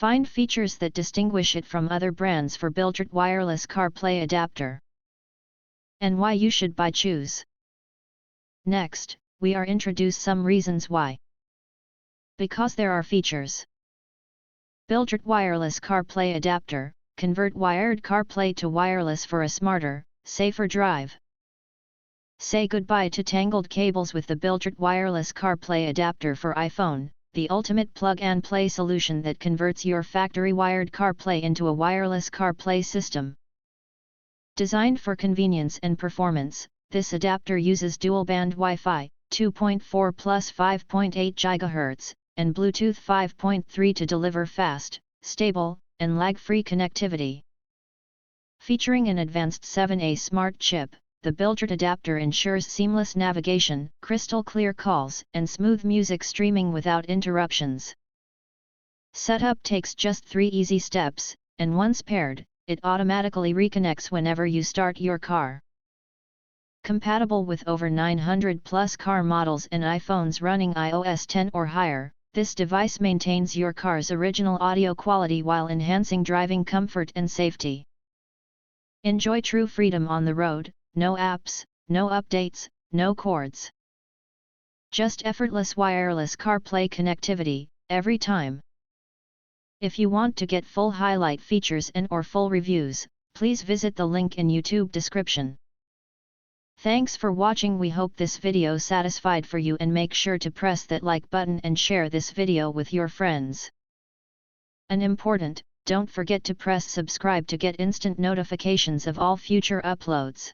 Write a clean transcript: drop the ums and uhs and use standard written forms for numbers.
Find features that distinguish it from other brands for BILTRTE wireless CarPlay adapter. And why you should choose. Next, we are introduce some reasons why. Because there are features. BILTRTE wireless CarPlay adapter, convert wired CarPlay to wireless for a smarter, safer drive. Say goodbye to tangled cables with the BILTRTE wireless CarPlay adapter for iPhone, the ultimate plug-and-play solution that converts your factory-wired CarPlay into a wireless CarPlay system. Designed for convenience and performance, this adapter uses dual-band Wi-Fi, 2.4 plus 5.8 GHz, and Bluetooth 5.3 to deliver fast, stable, and lag-free connectivity. Featuring an advanced 7A smart chip, the BILTRTE adapter ensures seamless navigation, crystal clear calls, and smooth music streaming without interruptions. Setup takes just 3 easy steps, and once paired, it automatically reconnects whenever you start your car. Compatible with over 900 plus car models and iPhones running iOS 10 or higher, this device maintains your car's original audio quality while enhancing driving comfort and safety. Enjoy true freedom on the road. No apps, no updates, no cords. Just effortless wireless CarPlay connectivity, every time. If you want to get full highlight features and/or full reviews, please visit the link in YouTube description. Thanks for watching. We hope this video satisfied for you, and make sure to press that like button and share this video with your friends. And important, don't forget to press subscribe to get instant notifications of all future uploads.